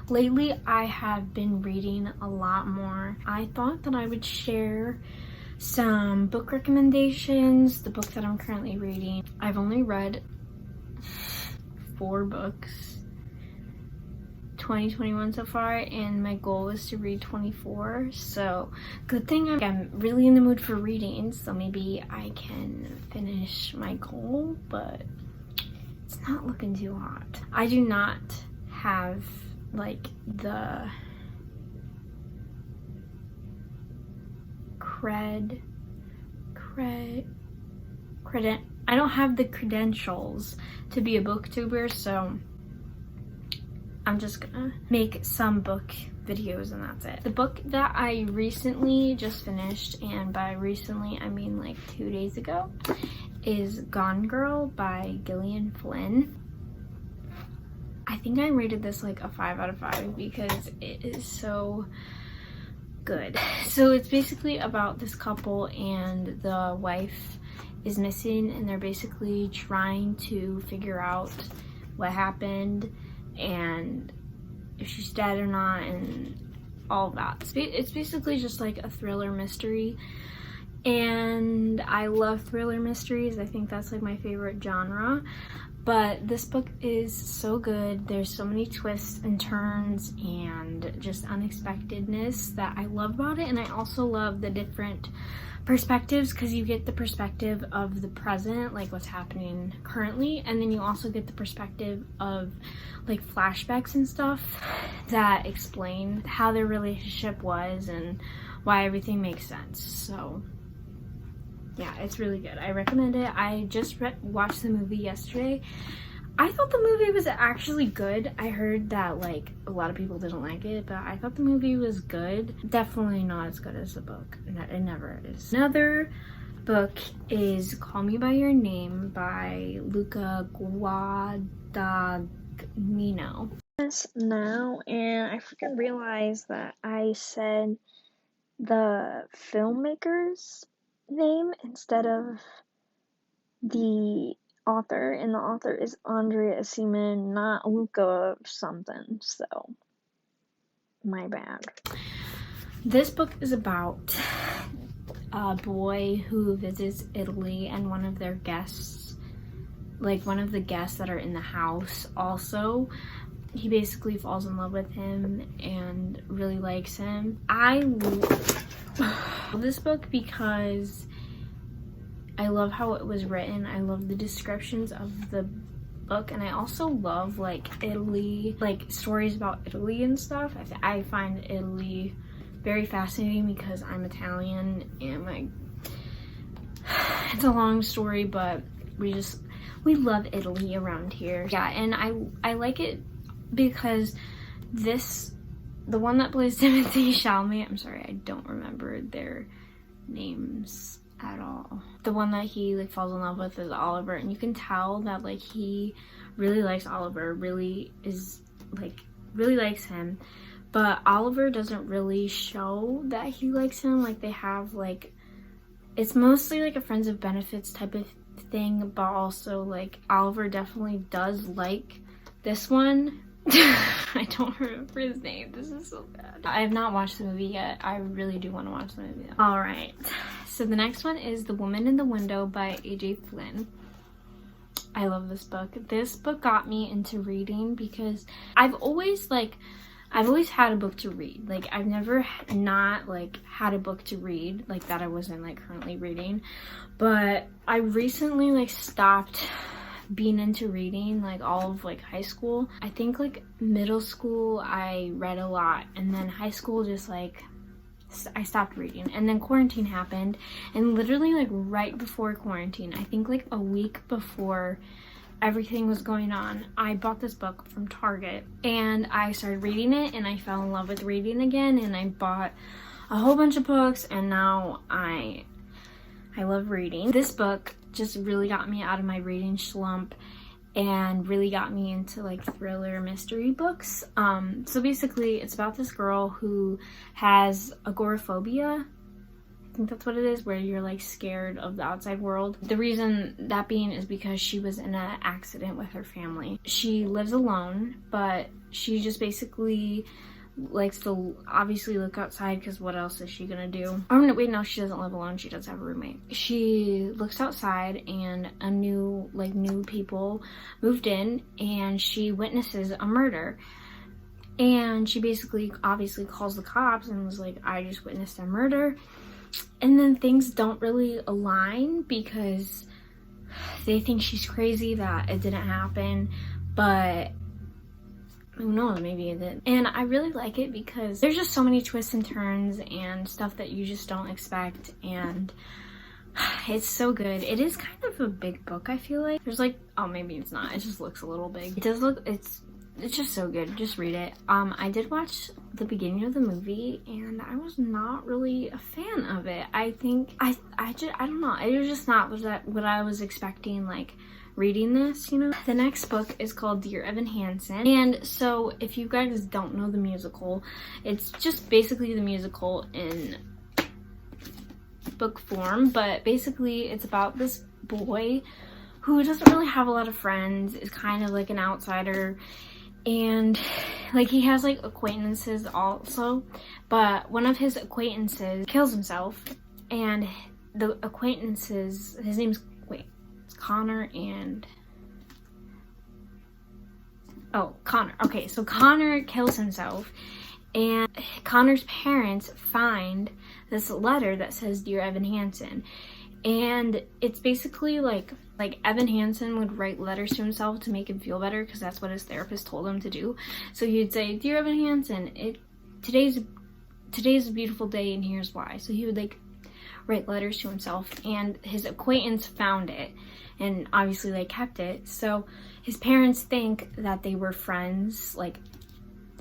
Lately, I have been reading a lot more. I thought that I would share some book recommendations, the book that I'm currently reading. I've only read 4 books 2021 so far, and my goal is to read 24, so good thing I'm really in the mood for reading, so maybe I can finish my goal, but it's not looking too hot. I do not have like the I don't have the credentials to be a booktuber, so I'm just gonna make some book videos and that's it. The book that I recently just finished, and by recently I mean like 2 days ago, is Gone Girl by Gillian Flynn. I think I rated this like a 5 out of 5 because it is so good. So it's basically about this couple, and the wife is missing, and they're basically trying to figure out what happened and if she's dead or not and all that. It's basically just like a thriller mystery, and I love thriller mysteries. I think that's like my favorite genre. But this book is so good. There's so many twists and turns and just unexpectedness that I love about it. And I also love the different perspectives, because you get the perspective of the present, like what's happening currently, and then you also get the perspective of like flashbacks and stuff that explain how their relationship was and why everything makes sense. So yeah, it's really good. I recommend it. I just watched the movie yesterday. I thought the movie was actually good. I heard that like a lot of people didn't like it, but I thought the movie was good. Definitely not as good as the book. It never is. Another book is Call Me By Your Name by Luca Guadagnino. Now, and I freaking realized that I said the filmmaker's name instead of the author, and the author is Andrea Seaman, not Luca something, so my bad. This book is about a boy who visits Italy, and one of their guests, like one of the guests that are in the house also, he basically falls in love with him and really likes him. I love this book because I love how it was written. I love the descriptions of the book, and I also love like Italy, like stories about Italy and stuff. I find Italy very fascinating because I'm Italian, and like it's a long story, but we love Italy around here. Yeah, and I like it because the one that plays Timothy Chalamet, I'm sorry, I don't remember their names at all. The one that he like falls in love with is Oliver, and you can tell that like he really likes Oliver, really likes him, but Oliver doesn't really show that he likes him. Like they have like, it's mostly like a friends of benefits type of thing, but also like Oliver definitely does like this one. I don't remember his name. This is so bad. I have not watched the movie yet. I really do want to watch the movie though. All right, so the next one is The Woman in the Window by A.J. Flynn. I love this book. This book got me into reading because I've always had a book to read. Like I've never not like had a book to read like that I wasn't like currently reading, but I recently like stopped being into reading like all of like high school. I think like middle school I read a lot, and then high school just like I stopped reading, and then quarantine happened, and literally like right before quarantine, I think like a week before everything was going on, I bought this book from Target and I started reading it, and I fell in love with reading again, and I bought a whole bunch of books, and now I love reading. This book just really got me out of my reading slump and really got me into like thriller mystery books. So basically it's about this girl who has agoraphobia, think that's what it is, where you're like scared of the outside world. The reason that being is because she was in an accident with her family. She lives alone, but she just basically likes to obviously look outside, because what else is she gonna do? Oh no, wait, no, she doesn't live alone. She does have a roommate. She looks outside and new people moved in, and she witnesses a murder. And she basically obviously calls the cops and was like, I just witnessed a murder. And then things don't really align, because they think she's crazy that it didn't happen, but who knows, maybe it did. And I really like it because there's just so many twists and turns and stuff that you just don't expect, and it's so good. It is kind of a big book, I feel like. There's like, oh, maybe it's not. It just looks a little big. It does look, it's just so good. Just read it. I did watch the beginning of the movie, and I was not really a fan of it. I think, I don't know. It was just not what I was expecting, like, reading this, you know. The next book is called Dear Evan Hansen, and so if you guys don't know the musical, it's just basically the musical in book form, but basically it's about this boy who doesn't really have a lot of friends, is kind of like an outsider, and like he has like acquaintances also, but one of his acquaintances kills himself, and the acquaintances, his name's, it's Connor and, oh, Connor. Okay, so Connor kills himself, and Connor's parents find this letter that says Dear Evan Hansen, and it's basically like Evan Hansen would write letters to himself to make him feel better, because that's what his therapist told him to do. So he'd say, Dear Evan Hansen, today's a beautiful day, and here's why. So he would like write letters to himself, and his acquaintance found it, and obviously they kept it. So his parents think that they were friends, like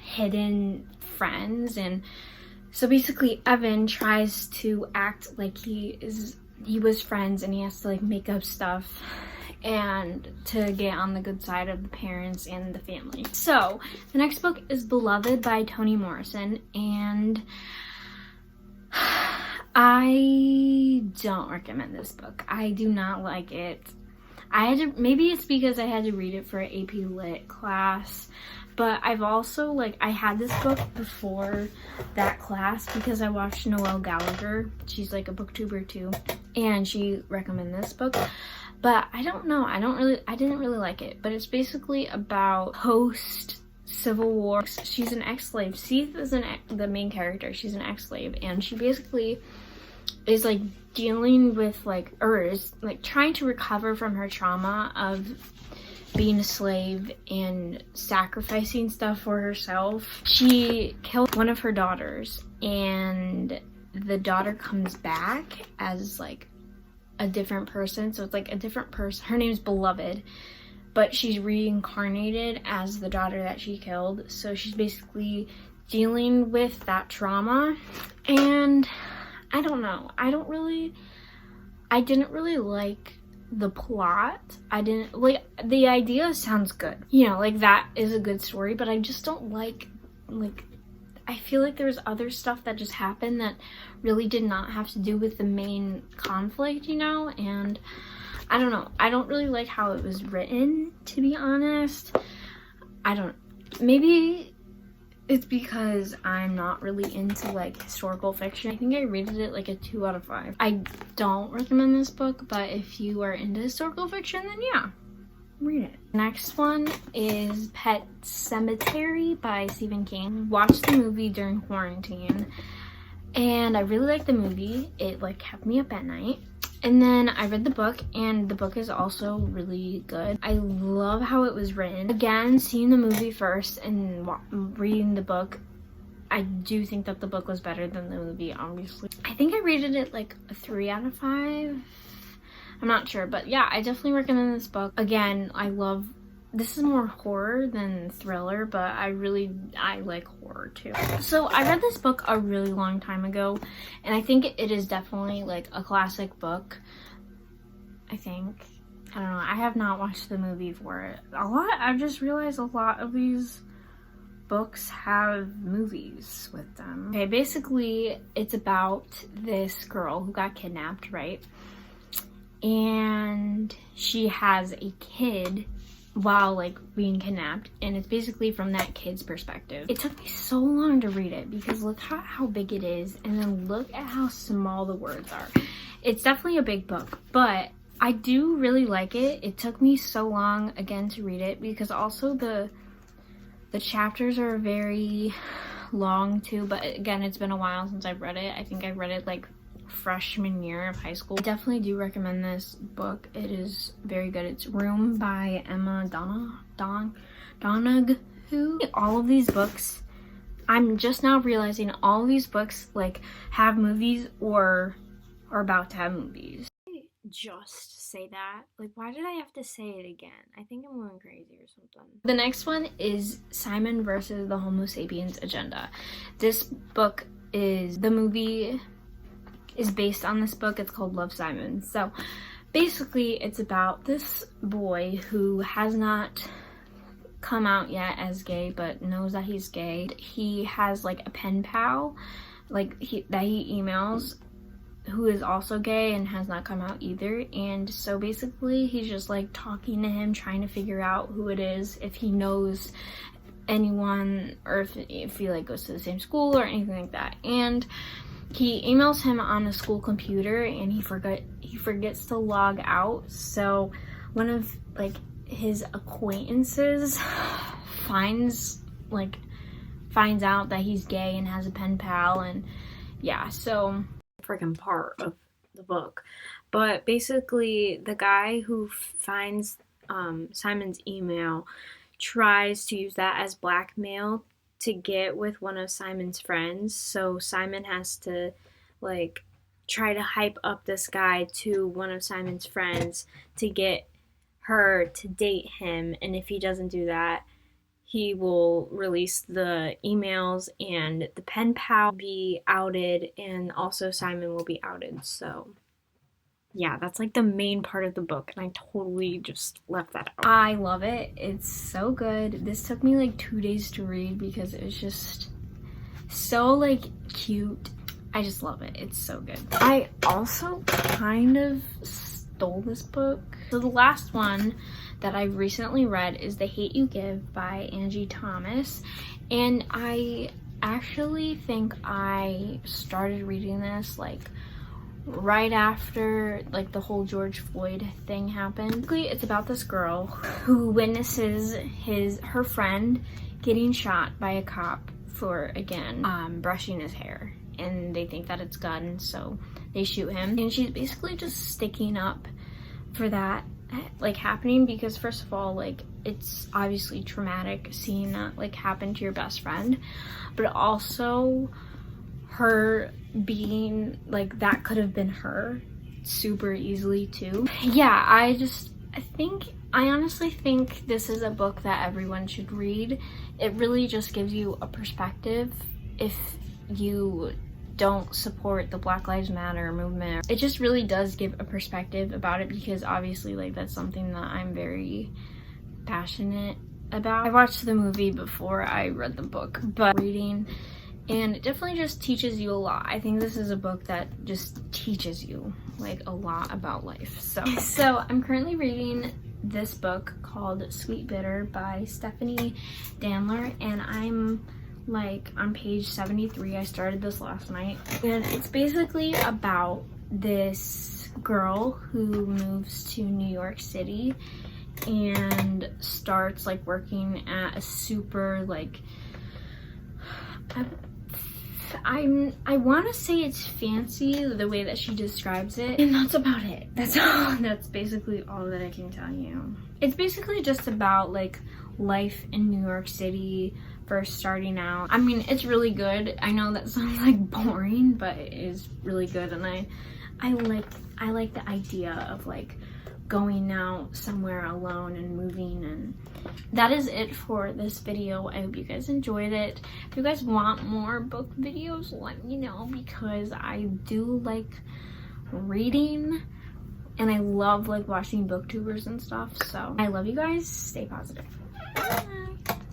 hidden friends, and so basically Evan tries to act like he was friends, and he has to like make up stuff and to get on the good side of the parents and the family. So the next book is Beloved by Toni Morrison, and I don't recommend this book. I do not like it. Maybe it's because I had to read it for an AP Lit class, but I've also, I had this book before that class because I watched Noelle Gallagher. She's like a booktuber too, and she recommended this book. But I don't know, I didn't really like it. But it's basically about post-Civil War. She's an ex-slave. Seith is the main character. She's an ex-slave, and she basically is like dealing with is trying to recover from her trauma of being a slave and sacrificing stuff for herself. She killed one of her daughters, and the daughter comes back as like a different person. So it's like a different person. Her name's Beloved, but she's reincarnated as the daughter that she killed. So she's basically dealing with that trauma, and I don't know. I didn't really like the plot. I didn't like the idea. Sounds good, you know, like that is a good story, but I just don't like I feel like there's other stuff that just happened that really did not have to do with the main conflict, you know. And I don't know, I don't really like how it was written, to be honest. Maybe it's because I'm not really into historical fiction. I think I rated it like a 2 out of 5. I don't recommend this book, but if you are into historical fiction, then yeah, read it. Next one is Pet Sematary by Stephen King. Watched the movie during quarantine, and I really liked the movie. It kept me up at night. And then I read the book, and the book is also really good. I love how it was written. Again, seeing the movie first and reading the book, I do think that the book was better than the movie, obviously. I think I rated it like a 3 out of 5. I'm not sure, but yeah, I definitely recommend this book. Again, this is more horror than thriller, but I like horror too. So I read this book a really long time ago, and I think it is definitely a classic book. I think. I don't know. I have not watched the movie for it. I've just realized a lot of these books have movies with them. Okay, basically it's about this girl who got kidnapped, right? And she has a kid while like being kidnapped, and it's basically from that kid's perspective. It took me so long to read it because look how big it is, and then look at how small the words are. It's definitely a big book, but I do really like it. It took me so long again to read it because also the chapters are very long too, but again, it's been a while since I've read it. I think I read it like freshman year of high school. I definitely do recommend this book. It is very good. It's Room by Emma Donoghue. All of these books, I'm just now realizing all of these books like have movies or are about to have movies. Just say that, like, why did I have to say it again? I think I'm going crazy or something. The next one is Simon versus the Homo sapiens Agenda. This book is, the movie is based on this book. It's called Love, Simon. So basically it's about this boy who has not come out yet as gay but knows that he's gay. He has like a pen pal like that he emails who is also gay and has not come out either, and so basically he's just like talking to him, trying to figure out who it is, if he knows anyone, or if he like goes to the same school or anything like that. And he emails him on a school computer and he forgets to log out, so one of like his acquaintances finds out that he's gay and has a pen pal, and yeah, so freaking part of the book. But basically the guy who finds Simon's email tries to use that as blackmail to get with one of Simon's friends. So Simon has to like try to hype up this guy to one of Simon's friends to get her to date him, and if he doesn't do that, he will release the emails and the pen pal will be outed, and also Simon will be outed. So yeah, that's like the main part of the book, and I totally just left that out. I love it. It's so good. This took me like 2 days to read because it was just so like cute. I just love it. It's so good. I also kind of stole this book. So the last one that I recently read is The Hate U Give by Angie Thomas, and I actually think I started reading this like right after like the whole George Floyd thing happened. It's about this girl who witnesses her friend getting shot by a cop for again brushing his hair, and they think that it's gun, so they shoot him, and she's basically just sticking up for that like happening because first of all, like, it's obviously traumatic seeing that like happen to your best friend, but also her being like, that could have been her super easily too. Yeah, I honestly think this is a book that everyone should read. It really just gives you a perspective if you don't support the Black Lives Matter movement. It just really does give a perspective about it because obviously like that's something that I'm very passionate about. I watched the movie before I read the book, but reading, and it definitely just teaches you a lot. I think this is a book that just teaches you like a lot about life. So I'm currently reading this book called Sweet Bitter by Stephanie Danler, and I'm like on page 73. I started this last night, and it's basically about this girl who moves to New York City and starts like working at a super like I want to say it's fancy the way that she describes it, and that's about it. That's basically all that I can tell you. It's basically just about like life in New York City first starting out. I mean, it's really good. I know that sounds like boring, but it is really good, and I like the idea of like going out somewhere alone and moving. And that is it for this video. I hope you guys enjoyed it. If you guys want more book videos, let me know, because I do like reading and I love like watching booktubers and stuff. So I love you guys. Stay positive. Bye.